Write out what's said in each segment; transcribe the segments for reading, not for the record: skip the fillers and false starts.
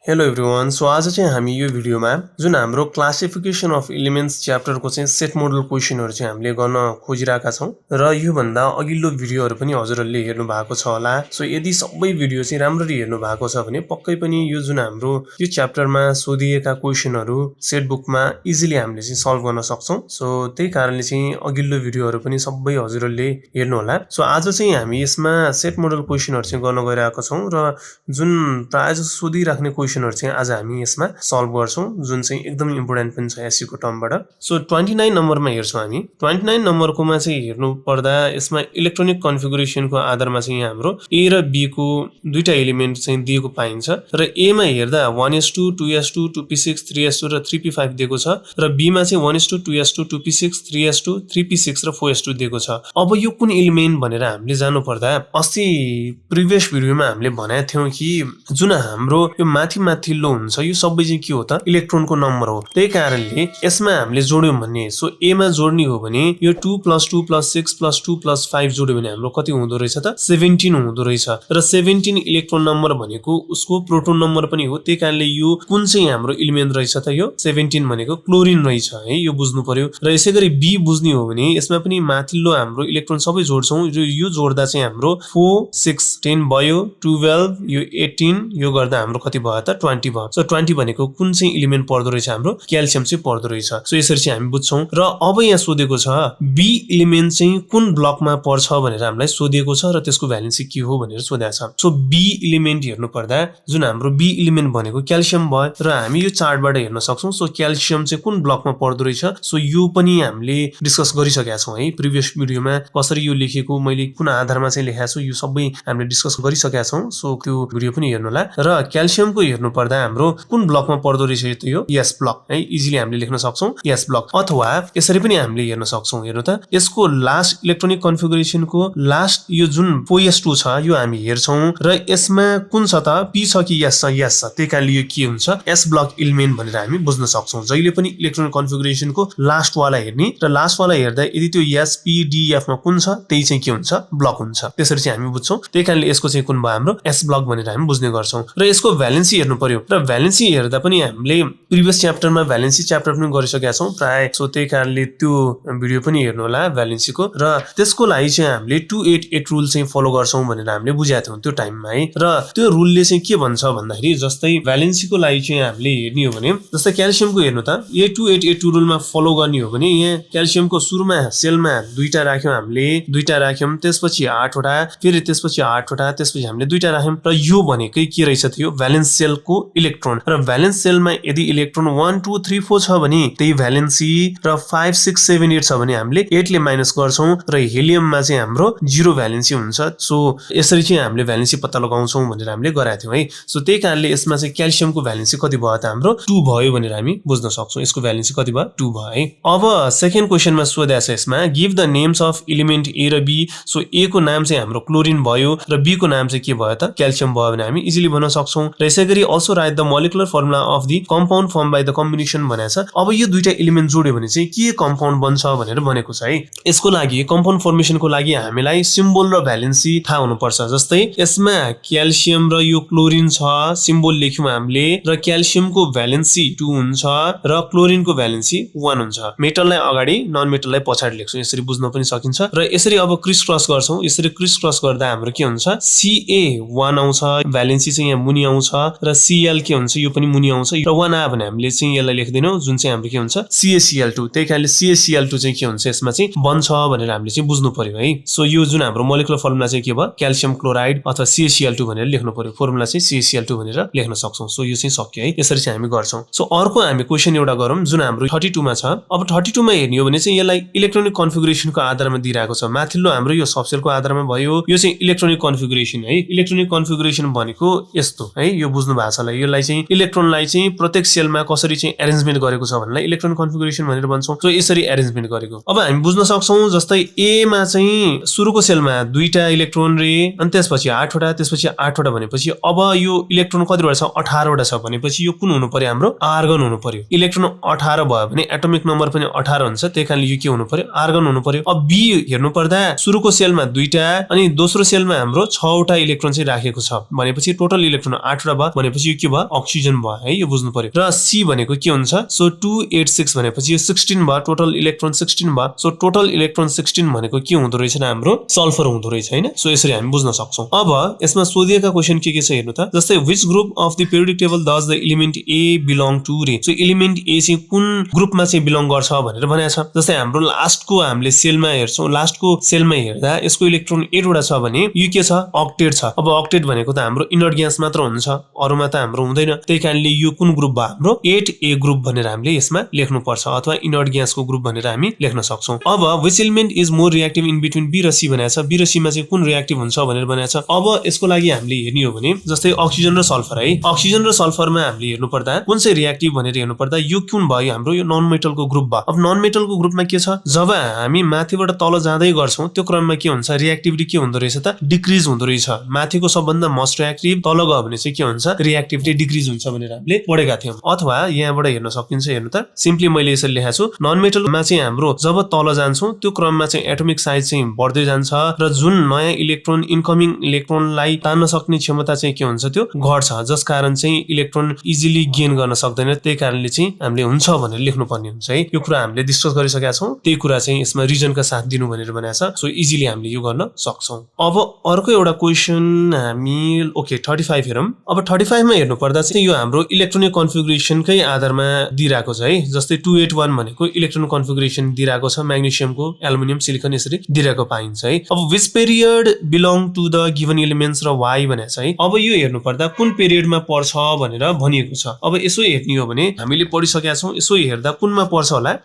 Hello everyone. So आज चाहिँ हामी यो भिडियोमा जुन हाम्रो क्लासिफिकेसन अफ एलिमेन्ट्स च्याप्टरको चाहिँ सेट मोडल क्वेसनहरु चाहिँ हामीले गर्न खोजिरहेका छौं र यो भन्दा अघिल्लो भिडियोहरु पनि हजुरहरुले हेर्नु भएको छ होला। सो यदि सबै भिडियो चाहिँ राम्ररी हेर्नु भएको छ भने पक्कै पनि यो जुन हाम्रो यो च्याप्टरमा सोधिएका क्वेसनहरु सेट बुकमा इजिली हामीले चाहिँ सल्भ गर्न सक्छौं। सो त्यही कारणले चाहिँ अघिल्लो भिडियोहरु पनि सबै हजुरहरुले हेर्नु होला। सो आज चाहिँ हामी यसमा सेट मोडल क्वेसनहरु चाहिँ गर्न गइरहेका छौं र जुन प्रायः सोधिराख्ने क्वेसनहरु चाहिँ आज हामी यसमा सल्भ गर्छौं जुन चाहिँ एकदमै इम्पोर्टेन्ट पनि छ एससी को टर्मबाट। सो 29 नम्बरमा हेर्छौं हामी। 29 नम्बरकोमा चाहिँ हेर्नु पर्दा यसमा इलेक्ट्रोनिक कन्फिगरेसनको आधारमा चाहिँ हाम्रो ए र बी को दुईटा एलिमेन्ट चाहिँ दिएको पाइन्छ र ए मा हेर्दा 1:2 2:2 2p6 3:2 र 3p5 दिएको छ र बी मा चाहिँ 1:2 2:2 2p6 3:2 3p6 र 4:2 दिएको छ। अब यो कुन एलिमेन्ट भनेर हामीले जान्नु पर्दा अस्ति प्रिभियस भिडियोमा हामीले भनेका थियौं कि जुन हाम्रो यो माथिल्लो हुन्छ यो सबै चाहिँ के हो त इलेक्ट्रोनको नम्बर हो। त्यही कारणले यसमा हामीले जोड्यौं भने सो ए मा जोड्ने हो भने यो 2 + 2 + 6 + 2 + 5 जोड्यो भने हाम्रो कति हुँदो रहेछ त 17 हुँदो रहेछ र 17 इलेक्ट्रोन नम्बर भनेको उसको प्रोटोन नम्बर पनि हो। त्यही कारणले यो कुन चाहिँ हाम्रो एलिमेन्ट रहेछ त यो 17 भनेको क्लोरिन रहेछ है, यो बुझ्नु पर्यो। र यसैगरी बी बुझ्ने हो भने यसमा पनि माथिल्लो हाम्रो इलेक्ट्रोन सबै जोड्छौं र यो जोड्दा चाहिँ हाम्रो 4 6 10 भयो 12 यो 18 यो गर्दा हाम्रो कति भयो त 20 भयो। सो 20 भनेको कुन चाहिँ एलिमेन्ट पर्दो रहेछ हाम्रो क्याल्सियम चाहिँ पर्दो रहेछ। सो यसरी चाहिँ हामी बुझ्छौं र अब यहाँ सोधेको छ बी एलिमेन्ट चाहिँ कुन ब्लकमा पर्छ भनेर हामीलाई सोधेको छ र त्यसको भ्यालेन्सी के हो भनेर सोधेको छ। सो बी एलिमेन्ट हेर्नु पर्दा जुन हाम्रो बी एलिमेन्ट भनेको क्याल्सियम भयो र हामी यो चार्टबाट हेर्न सक्छौं। सो क्याल्सियम चाहिँ कुन ब्लकमा पर्दो रहेछ सो यो पनि हामीले डिस्कस गरिसकेका छौं है प्रिभियस भिडियोमा। कसरी यो लेखेको मैले कुन आधारमा चाहिँ लेखेको छु यो सबै हामीले डिस्कस गरिसकेका छौं। सो त्यो भिडियो पनि हेर्नु होला। र क्याल्सियमको हेर्नु पर्दा हाम्रो कुन ब्लकमा पर्दो रहेछ त यो एस ब्लक है, इजिली हामीले लेख्न सक्छौं एस ब्लक। अथवा यसरी पनि हामीले हेर्न सक्छौं। हेर्नु त यसको लास्ट इलेक्ट्रोनिक कन्फिगरेसनको लास्ट यो जुन 4s2 छ यो हामी हेर्छौं र यसमा कुन छ त पी छ कि एस छ, एस छ। त्यही कारणले यो के हुन्छ एस ब्लक एलिमेन्ट भनेर हामी बुझ्न सक्छौं। जहिले पनि इलेक्ट्रोनिक कन्फिगरेसनको लास्ट वाला हेर्ने र लास्ट वाला हेर्दा यदि त्यो एस पी डी एफ मा कुन छ त्यही चाहिँ के हुन्छ ब्लक हुन्छ। त्यसरी चाहिँ हामी बुझ्छौं। त्यही कारणले यसको चाहिँ कुन भयो हाम्रो एस ब्लक भनेर हामी बुझ्ने गर्छौं। र यसको भ्यालेन्सी हेर्नु पर्यो र भ्यालेन्सी हेर्दा पनि हामीले प्रिभियस च्याप्टरमा भ्यालेन्सी च्याप्टर पनि गरिसकेका छौं प्राय। सो त्यही कारणले त्यो भिडियो पनि हेर्नु होला भ्यालेन्सीको। र त्यसको लागि चाहिँ हामीले 288 रुल चाहिँ फलो गर्छौं भनेर हामीले बुझाएको थियौं त्यो टाइममा है। र त्यो रुलले चाहिँ के भन्छ भन्दाखेरि जस्तै भ्यालेन्सीको लागि चाहिँ हामीले हेर्ने हो भने जस्तै क्याल्सियमको हेर्नु त यो 288 रुलमा फलो गर्ने हो भने यहाँ क्याल्सियमको सुरुमा सेलमा दुईटा राख्यौं हामीले, दुईटा राख्यौं, त्यसपछि 8 वटा, फेरि त्यसपछि 8 वटा, त्यसपछि हामीले दुईटा राख्यौं र यो भनेकै के रहेछ त यो भ्यालेन्स सेलको इलेक्ट्रोन। र भ्यालेन्स सेलमा यदि इलेक्ट्रोन 1 2 3 4 छ भने त्यही भ्यालेन्सी र 5 6 7 8 छ भने हामीले 8 ले माइनस गर्छौं र हेलियममा चाहिँ हाम्रो 0 भ्यालेन्सी हुन्छ। सो यसरी चाहिँ हामीले भ्यालेन्सी पत्ता लगाउँछौं भनेर हामीले गराएको थियौं है। सो त्यही कारणले यसमा चाहिँ क्याल्सियमको भ्यालेन्सी कति भयो त हाम्रो 2 भयो भनेर हामी बुझ्न सक्छौं। यसको भ्यालेन्सी कति भयो 2 भयो है। अब सेकेन्ड क्वेशनमा सोधेको छ यसमा give the names of element A र बी। सो ए को नाम चाहिँ हाम्रो क्लोरिन भयो र बी को नाम चाहिँ के भयो त क्याल्सियम भयो भने हामी इजिली भन्न सक्छौं। र यसैगरी also write the molecular formula of the compound form by the combination भनेको छ। अब यो दुईटा एलिमेन्ट जोड्यो भने चाहिँ के कम्पाउन्ड बन्छ भनेर भनेको छ है। यसको लागि कम्पाउन्ड फर्मेसनको लागि हामीलाई सिम्बल र भ्यालेन्सी थाहा हुनुपर्छ। जस्तै यसमा क्याल्सियम र यो क्लोरिन छ, सिम्बल लेख्यौं हामीले र क्याल्सियमको भ्यालेन्सी 2 हुन्छ र क्लोरिनको भ्यालेन्सी 1 हुन्छ। मेटललाई अगाडि नन मेटललाई पछाडी लेख्छौं। यसरी बुझ्न पनि सकिन्छ। र यसरी अब क्रिस क्रस गर्छौं। यसरी क्रिस क्रस गर्दा हाम्रो के हुन्छ Ca1 आउँछ, भ्यालेन्सी चाहिँ यहाँ मुनि आउँछ र Cl के हुन्छ यो पनि मुनि आउँछ र 1 आयो भने हामीले चाहिँ यसलाई लेख्दैनौं जुन चाहिँ हाम्रो के हुन्छ CaCl2। त्यही कारणले CaCl2 चाहिँ के हुन्छ यसमा चाहिँ बन्छ भनेर हामीले चाहिँ बुझ्नु पर्यो है। सो यो जुन हाम्रो मोलिकुलर फर्मुला चाहिँ के भयो क्याल्सियम क्लोराइड अथवा CaCl2 भनेर लेख्नु पर्यो। फर्मुला चाहिँ CaCl2 भनेर लेख्न सक्छौं। सो यो चाहिँ सक्यो है। यसरी चाहिँ हामी गर्छौं। सो अर्को हामी क्वेशन एउटा गरौँ जुन हाम्रो 32 मा छ। अब 32 मा हेर्ने हो भने चाहिँ यसलाई इलेक्ट्रोनिक कन्फिगरेसनको आधारमा दिइरहेको छ। माथिल्लो हाम्रो यो सबसेलको आधारमा भयो। यो चाहिँ इलेक्ट्रोनिक कन्फिगरेसन है। इलेक्ट्रोनिक कन्फिगरेसन भनेको यस्तो है, यो बुझ्नु भएको छ होला। यसलाई चाहिँ इलेक्ट्रोनलाई चाहिँ प्रत्येक सेलमा कसरी चाहिँ अरेन्जमेन्ट गरेको छ भन्नेलाई इलेक्ट्रोनिक कन्फिगरेसन भनेर भन्छौं। सो यसरी अरेन्जमेन्ट गरेको। अब हामी बुझ्न सक्छौं जस्तै ए मा चाहिँ सुरुको सेलमा दुईटा इलेक्ट्रोन रे अनि त्यसपछि 8 वटा, त्यसपछि 8 वटा भनेपछि अब यो इलेक्ट्रोन कति वटा छ 18 वटा छ भनेपछि यो कुन हुनु पर्यो हाम्रो आर्गन हुनु पर्यो। इलेक्ट्रोन 18 भयो भने एटोमिक नम्बर पनि 18 हुन्छ। त्यही कारणले यो के हुनु पर्यो आर्गन हुनु पर्यो। अब बी हेर्नु पर्दा सुरुको सेलमा दुईटा अनि दोस्रो सेलमा हाम्रो 6 वटा इलेक्ट्रोन चाहिँ राखेको छ भनेपछि टोटल इलेक्ट्रोन 8 वटा भयो भनेपछि यो के भयो अक्सिजन भयो है यो बुझ्नु पर्यो र सी भनेको के हुन्छ सो 286 भनेपछि यो 16 भयो टोटल इलेक्ट्रोन 16 भयो सो टोटल इलेक्ट्रोन 16 भनेको के हुँदो रहेछ हाम्रो सल्फर हुँदो रहेछ हैन सो यसरी हामी बुझ्न सक्छौं अब यसमा सोधिएका क्वेशन के छ हेर्नु त जस्तै which group of the periodic table does the element A belong to रे सो एलिमेन्ट ए चाहिँ कुन ग्रुपमा चाहिँ बिलोङ गर्छ भनेर भनेको छ जस्तै हाम्रो लास्टको हामीले सेलमा हेर्छौं लास्टको सेलमा हेर्दा यसको इलेक्ट्रोन 8 वटा छ भने यो के छ अक्टेट छ अब अक्टेट भनेको त हाम्रो इनर्ट ग्यास मात्र हुन्छ अरुमा त हाम्रो हुँदैन त्यहीकारणले यो कुन ग्रुप भयो हाम्रो 8A ग्रुप भनेर हामीले यसमा लेख्नु पर्छ अथवा इनर्ट ग्यासको ग्रुप भनेर हामी लेख्न सक्छौं अब which element is more reactive in between B र सी भनेको छ बी र सी मा चाहिँ कुन रिएक्टिभ हुन्छ भनेर भनेको छ अब यसको लागि हामीले हेर्ने हो भने जस्तै अक्सिजन र सल्फर है अक्सिजन र सल्फरमा हामीले हेर्नु पर्दा कुन चाहिँ रिएक्टिभ भनेर हेर्नु पर्दा यो कुन भयो हाम्रो यो नन मेटलको ग्रुप भयो अब नन मेटलको ग्रुपमा के छ जब हामी माथिबाट तल जाँदै गर्छौं त्यो क्रममा के हुन्छ रिएक्टिभिटी के हुँदो रहेछ त डिक्रिज हुँदो रहेछ माथिको सबभन्दा मोस्ट रिएक्टिभ तल गयो भने चाहिँ के हुन्छ रिएक्टिभिटी डिक्रिज हुन्छ भनेर हामीले पढेका थियौं अथवा यहाँबाट हेर्न सकिन्छ हेर्नु त सिम्पली मैले यसरी लेखेको छु नन मेटलमा चाहिँ हाम्रो जब तल जान्छौं त्यो क्रममा चाहिँ एटोमिक साइज चाहिँ बढ्दै जान्छ र जुन नयाँ इलेक्ट्रोन इन्कमिङ इलेक्ट्रोनलाई तान्न सक्ने क्षमता चाहिँ के हुन्छ त्यो घट्छ जसकारण चाहिँ इलेक्ट्रोन इजिली गेन गर्न सक्दैन त्यही कारणले चाहिँ हामीले हुन्छ भनेर लेख्नु पर्ने हुन्छ है यो कुरा हामीले डिस्कस गरिसकेका छौं त्यही कुरा चाहिँ यसमा रिजनका साथ दिनु भनेर भनेको छ सो इजिली हामीले यो गर्न सक्छौं अब अर्को एउटा क्वेशन हामी ओके 35 हेरौं अब 35 मा हेर्नु पर्दा चाहिँ यो हाम्रो इलेक्ट्रोनिक कन्फिगरेसनकै आधारमा दिइराको छ है जस्तै 281 भनेको इलेक्ट्रोनिक कन्फिगरेसन दिइराको छ म्याग्नेशियमको एल्युमिनियम सिलिकन यसरी दिइराको पाइन्छ है अब which period belong to the given elements र वाइ भनेको छ है अब यो हेर्नु पर्दा कुन पिरियडमा पर्छ भनेर भनिएको छ अब यसो हेर्ने हो भने हामीले पढिसकेका छौं यसो हेर्दा कुनमा पर्छ होला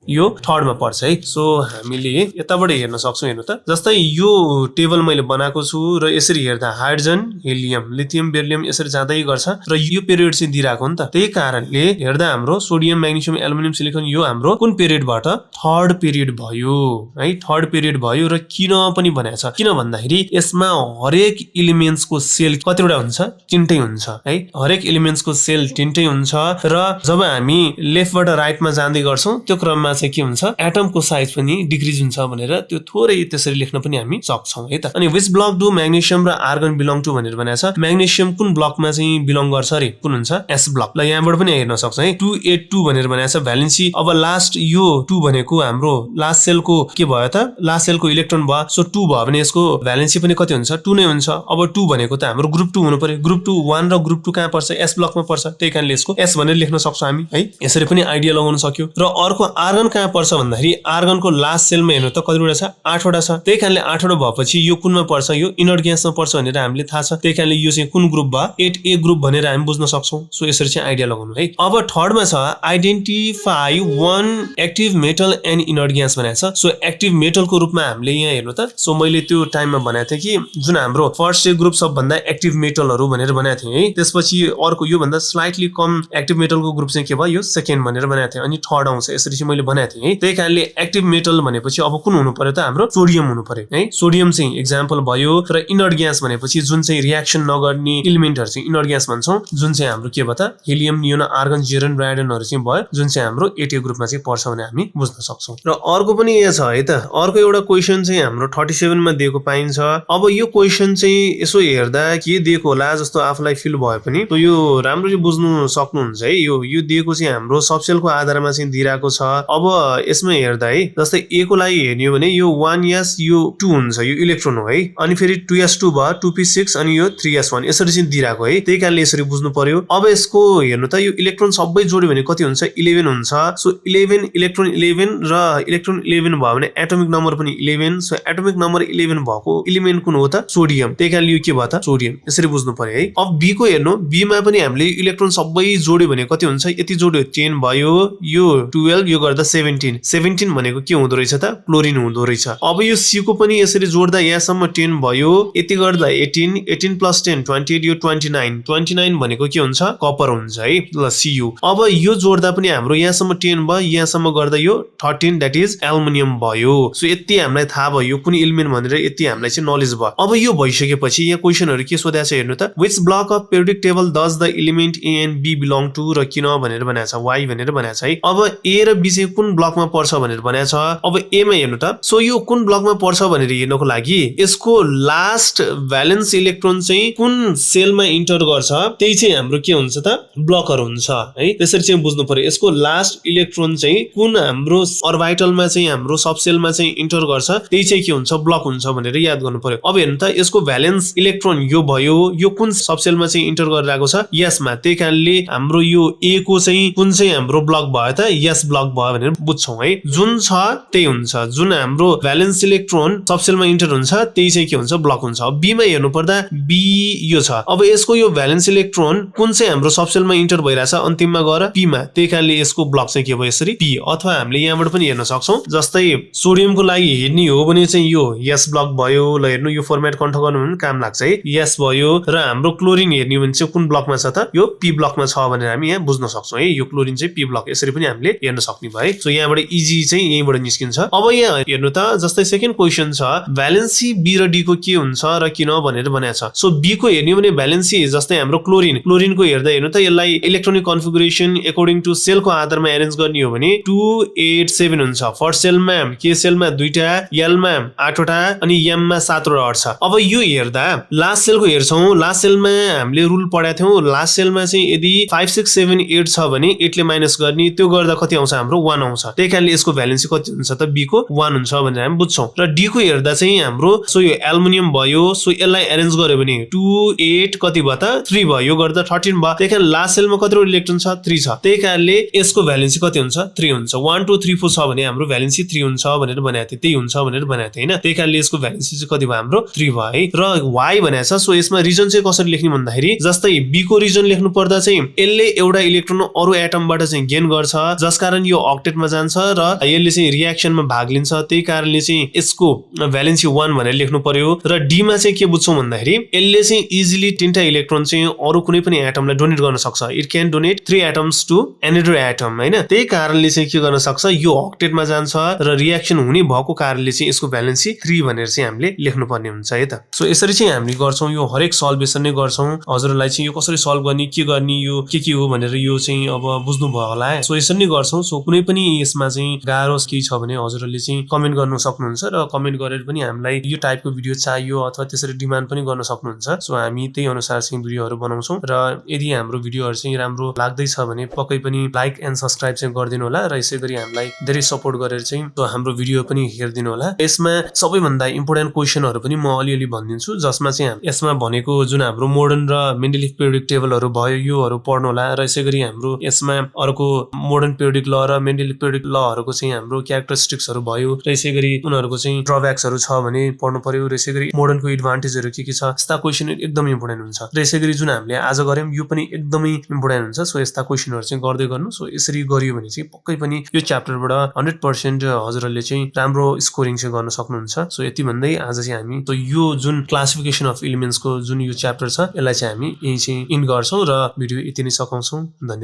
यो थर्ड मा पर्छ है सो हामीले यताबाट हेर्न सक्छौं हेर्नु त जस्तै यो टेबल मैले बनाएको छु र यसरी हेर्दा हाइड्रोजन हेलियम लिथियम बेरिलियम यसरी जाँदै गर्छ र यो पिरियड चाहिँ दिइराको नि त त्यही कारणले हेर्दा हाम्रो सोडियम म्याग्नेशियम एल्युमिनियम सिलिकन यो हाम्रो कुन पिरियडबाट थर्ड पिरियड भयो है थर्ड पिरियड भयो र किन पनि भनेको छ किन भन्दाखेरि यसमा हरेक एलिमेन्ट्सको सेल कतिवटा हुन्छ तीनटै हुन्छ है हरेक एलिमेन्ट्सको सेल तीनटै हुन्छ र जब हामी लेफ्टबाट राइटमा जाँदै गर्छौं त्यो क्रममा चाहिँ के हुन्छ एटमको साइज पनि डिक्रिज हुन्छ भनेर त्यो थोरै त्यसरी लेख्न पनि हामी सक्छौं है त अनि व्हिच ब्लक डु म्याग्नेशियम र आर्गन बिलोङ टु भनेर भनेको छ म्याग्नेशियम कुन ब्लकमा चाहिँ बिलोङ गर्छ रे कुन हुन्छ एस ब्लक ल यहाँबाट पनि हेर्न सक्छौं है 282 भनेर भनेको छ भ्यालेन्सी अब लास्ट यो 2 भनेको हाम्रो लास्ट सेलको के भयो त लास्ट सेलको इलेक्ट्रोन भयो सो 2 भयो भने यसको भ्यालेन्सी पनि कति हुन्छ 2 नै हुन्छ अब 2 भनेको त हाम्रो ग्रुप 2 हुनु पर्यो ग्रुप 2 1 र ग्रुप 2 कहाँ पर्छ एस ब्लकमा पर्छ त्यही कारणले यसको एस भनेर लेख्न सक्छौं हामी है यसरी पनि आइडिया लगाउन सक्यो र अर्को आर्गन कहाँ पर्छ भन्दाखेरि आर्गनको लास्ट सेलमा हेर्नु त कतिवटा छ 8 वटा छ त्यही कारणले 8 वटा भएपछि यो कुनमा पर्छ यो इनर्ट ग्यासमा पर्छ भनेर हामीले थाहा छ त्यही कारणले यो चाहिँ कुन ग्रुप भयो 8A ग्रुप भनेर हामी बुझ्न सक्छौं सो यसरी चाहिँ आइडिया लगाउनु है अब थर्ड मा छ identify one active metal and inert gas भनेको छ सो एक्टिभ मेटलको रूपमा हामीले यहाँ हेर्नु त सो मैले त्यो टाइममा भनेको थिएँ कि जुन हाम्रो फर्स्ट ग्रुप सबभन्दा एक्टिभ मेटलहरु भनेर भनेको थिएँ है त्यसपछि अर्को यो भन्दा स्लाइटली कम एक्टिभ मेटलको ग्रुप चाहिँ के भयो यो सेकेन्ड भनेर भनेको थिएँ अनि थर्ड आउँछ यसरी चाहिँ मैले भनेको थिएँ है त्यही कारणले एक्टिभ मेटल भनेपछि अब कुन हुनु पर्यो त हाम्रो सोडियम हुनु पर्यो है सोडियम चाहिँ एक्जाम्पल भयो र इनर्ट ग्यास भनेपछि जुन चाहिँ रिएक्सन नगर्ने एलिमेन्टहरु चाहिँ इनर्ट ग्यास भन्छौं जुन चाहिँ हाम्रो के भयो त हेलियम नियोन आर्गन जेरन रायडनहरु चाहिँ भयो जुन चाहिँ हाम्रो 8A ग्रुपमा चाहिँ पर्छ भने हामी बुझ्न सक्छौं र अर्को पनि यहाँ छ है त अर्को एउटा क्वेशन चाहिँ हाम्रो 37 मा दिएको पाइन्छ अब यो क्वेशन चाहिँ यसो हेर्दा के दिएको होला जस्तो आफुलाई फिल भयो पनि यो राम्ररी बुझ्नु सक्नुहुन्छ है यो दिएको चाहिँ हाम्रो सबसेलको आधारमा चाहिँ दिइराको छ अब यसमा हेर्दा है जस्तै A को लागि हेर्ने हो भने यो 1s यो 2 हुन्छ यो इलेक्ट्रोन हो है अनि फेरि 2s2 भयो 2p6 अनि यो 3s1 यसरी चाहिँ दिइराको है त्यही कारणले यसरी बुझ्नु पर्यो अब यसको हेर्नु त यो इलेक्ट्रोन सबै जोड्यो भने कति हुन्छ 11 हुन्छ सो 11 इलेक्ट्रोन 11 र इलेक्ट्रोन 11 भयो भने एटोमिक नम्बर पनि 11 सो एटोमिक नम्बर 11 भएको एलिमेन्ट कुन हो त सोडियम त्यही कारणले यो के भयो त सोडियम यसरी बुझ्नु पर्यो है अब B को हेर्नु B मा पनि हामीले इलेक्ट्रोन सबै जोड्यो भने कति हुन्छ यति जोड्यो 10 भयो यो 12 यो गर्दा 17 भनेको के हुँदो रहेछ त क्लोरिन हुँदो रहेछ अब यो C को पनि यसरी जोड्दा यहाँसम्म 10 भयो यति गर्दा 18 प्लस 10 28 यो 29 भनेको के हुन्छ कपर हुन्छ है ल Cu अब यो जोड्दा पनि हाम्रो यहाँसम्म 10 भयो यहाँसम्म गर्दा यो 13 दैट इज एल्युमिनियम भयो सो यति हामीलाई थाहा भयो कुन एलिमेन्ट भनेर यति हामीलाई चाहिँ नलेज भयो अब यो भइसकेपछि यहाँ क्वेशनहरु के सोधेको छ हेर्नु त which block of periodic table does the element A and B belong to र किन भनेर भनेको छ Y भनेर भनेको छ है अब A र B चाहिँ कुन ब्लकमा पर्छ भनेर भनेको छ। अब ए मा हेर्नु त, सो यो कुन ब्लकमा पर्छ भनेर हेर्नको लागि यसको लास्ट भ्यालेन्स इलेक्ट्रोन चाहिँ कुन सेलमा इन्टर गर्छ त्यही चाहिँ हाम्रो के हुन्छ त ब्लकर हुन्छ है। त्यसरी चाहिँ बुझ्नु पर्यो यसको लास्ट इलेक्ट्रोन चाहिँ कुन हाम्रो अर्बिटलमा चाहिँ हाम्रो सब सेलमा चाहिँ इन्टर गर्छ त्यही चाहिँ के हुन्छ ब्लक हुन्छ भनेर याद गर्नु पर्यो। अब हेर्नु त यसको भ्यालेन्स इलेक्ट्रोन यो भयो, यो कुन सब सेलमा चाहिँ इन्टर गरिरहेको छ यसमा, त्यही कारणले हाम्रो यो ए को चाहिँ कुन चाहिँ हाम्रो ब्लक भयो त यस ब्लक भयो भनेर बुझ्छौं है। जुन छ त्यही हुन्छ, जुन हाम्रो भ्यालेन्स इलेक्ट्रोन सब सेलमा इन्टर हुन्छ त्यही चाहिँ के हुन्छ ब्लक हुन्छ। अब बी मा हेर्नु पर्दा बी यो छ, अब यसको यो भ्यालेन्स इलेक्ट्रोन कुन चाहिँ हाम्रो सब सेलमा इन्टर भइरहेछ अन्तिममा गएर पी मा, त्यही कारणले यसको ब्लक चाहिँ के भयो यसरी पी। अथवा हामीले यहाँबाट पनि हेर्न सक्छौं, जस्तै सोडियमको लागि हेर्ने हो भने चाहिँ यो यस ब्लक भयो। ल हेर्नु यो फर्मेट कन्ट्रोल गर्नु भने काम लाग्छ है, यस भयो। र हाम्रो क्लोरिन हेर्ने हो भने चाहिँ कुन ब्लकमा छ त यो पी ब्लकमा छ भनेर हामी यहाँ बुझ्न सक्छौं है। यो क्लोरिन चाहिँ पी ब्लक, यसरी पनि हामीले हेर्न सक्ने भयो। सो यहाँबाट इजी चाहिँ यहीँबाट निस्किन्छ। अब यहाँ हेर्नु त जस्तै सेकेन्ड क्वेशन छ भ्यालेन्सी बी र डी को के हुन्छ र किन भनेर भनेको छ। सो बी को हेर्ने हो भने भ्यालेन्सी जस्तै हाम्रो क्लोरिनको हेर्दा हेर्नु त यसलाई इलेक्ट्रोनिक कन्फिगरेसन अकॉर्डिङ टु सेलको आधारमा एरेन्ज गर्ने हो भने 287 हुन्छ। फर्स्ट सेलमा के सेलमा 2टा, एल मा 8वटा अनि एम मा 7वटा छ। अब यो हेर्दा लास्ट सेलको हेर्छौं, लास्ट सेलमा हामीले रुल पढाएको थियौं, लास्ट सेलमा चाहिँ यदि 5 6 7 8 छ भने 8 ले माइनस गर्ने, त्यो गर्दा कति आउँछ हाम्रो 1 आउँछ। त्यही कारणले यसको भ्यालेन्सी कति हुन्छ त बी को 1 हुन्छ भनेर हामी बुझ्छौं। र डी को हेर्दा चाहिँ हाम्रो सो यो एल्युमिनियम भयो, सो यसलाई एरेन्ज गर्यो भने 2 8 कति भयो त 3 भयो, यो गर्दा 13 भयो। त्यही कारण लास्ट सेलमा कतिवटा इलेक्ट्रोन छ 3 छ, त्यही कारणले यसको भ्यालेन्सी कति हुन्छ 3 हुन्छ। 1 2 3 4 छ भने हाम्रो भ्यालेन्सी 3 हुन्छ भनेर भनेको थिए, त्यही हुन्छ भनेर भनेको थिए हैन। त्यही कारणले यसको भ्यालेन्सी चाहिँ कति भयो हाम्रो 3 भयो है। र वाइ भनेको छ, सो यसमा रिजन चाहिँ कसरी लेख्ने भन्दाखेरि जस्तै बी को रिजन लेख्नु पर्दा चाहिँ यसले एउटा इलेक्ट्रोन अरु एटमबाट चाहिँ गेन गर्छ, जसकारण यो अक्टेटमा जान्छ र यसले चाहिँ रिएक्सनमा भाग लिन्छ, त्यही कारणले चाहिँ यसको भ्यालेन्सी 1 भनेर लेख्नु पर्यो। र डी मा चाहिँ के बुझ्छौं भन्दाखेरि यसले चाहिँ इजिली 3टा इलेक्ट्रोन चाहिँ अरु कुनै पनि एटमलाई डोनेट गर्न सक्छ। It can donate 3 atoms to another atom हैन। त्यही कारणले चाहिँ के गर्न सक्छ यो अक्टेटमा जान्छ र रिएक्सन हुने भएको कारणले चाहिँ यसको भ्यालेन्सी 3 भनेर चाहिँ हामीले लेख्नु पर्ने हुन्छ है त। सो यसरी चाहिँ हामीले गर्छौं, यो हरेक सल्भेसन नै गर्छौं। हजुरलाई चाहिँ यो कसरी सल्भ गर्ने यो के हो भनेर यो चाहिँ अब बुझ्नु भयो होला है। सो यसरी नै गर्छौं। सो कुनै पनि यसमा चाहिँ गाह्रो केही छ भने हजुरले चाहिँ कमेन्ट गर्न सक्नुहुन्छ र कमेन्ट गरेर पनि हामीलाई यो टाइपको भिडियो चाहियो अथवा त्यसरी डिमान्ड पनि गर्न सक्नुहुन्छ। सो हामी त्यही अनुसार चाहिँ भिडियोहरु बनाउँछौं र यदि हाम्रो भिडियोहरु चाहिँ राम्रो लाग्दै छ भने पक्कै पनि लाइक एन्ड सब्स्क्राइब चाहिँ गरिदिनु होला र यसैगरी हामीलाई धेरै सपोर्ट गरेर चाहिँ हाम्रो भिडियो पनि हेरिदिनु होला। यसमा सबैभन्दा इम्पोर्टेन्ट क्वेशनहरु पनि म अलिअलि भनिदिन्छु, जसमा चाहिँ यसमा भनेको जुन हाम्रो मोडर्न र मेन्डेलिफ पिरियोडिक टेबलहरु भयो योहरु पढ्नु होला र यसैगरी हाम्रो यसमा अर्को मोडर्न पिरियोडिक ल र मेन्डेलिफ पिरियोडिक लहरुको चाहिँ हाम्रो क्यारेक्टरिस्टिक्सहरु भयो र यसैगरी उनीहरुको चाहिँ ड्रब्याक्सहरु छ भने पढ्नु पर्यो र यसैगरी मोडर्नको एडभान्टेजहरु के छ यस्ता क्वेशन एकदमै इम्पोर्टेन्ट हुन्छ र यसैगरी जुन हामीले आज गर्यौं यो पनि एकदमै इम्पोर्टेन्ट हुन्छ। सो यस्ता क्वेशनहरु चाहिँ गर्दै गर्नु। सो यसरी गरियो भने चाहिँ पक्कै पनि यो च्याप्टरबाट 100% हजुरले चाहिँ राम्रो स्कोरिङ चाहिँ गर्न सक्नुहुन्छ। सो यति भन्दै आज चाहिँ हामी यो जुन क्लासिफिकेसन अफ एलिमेन्ट्सको जुन यो च्याप्टर छ यसलाई चाहिँ हामी यही चाहिँ इन गर्छौं र भिडियो यति नै सकाउँछौं। धन्यवाद।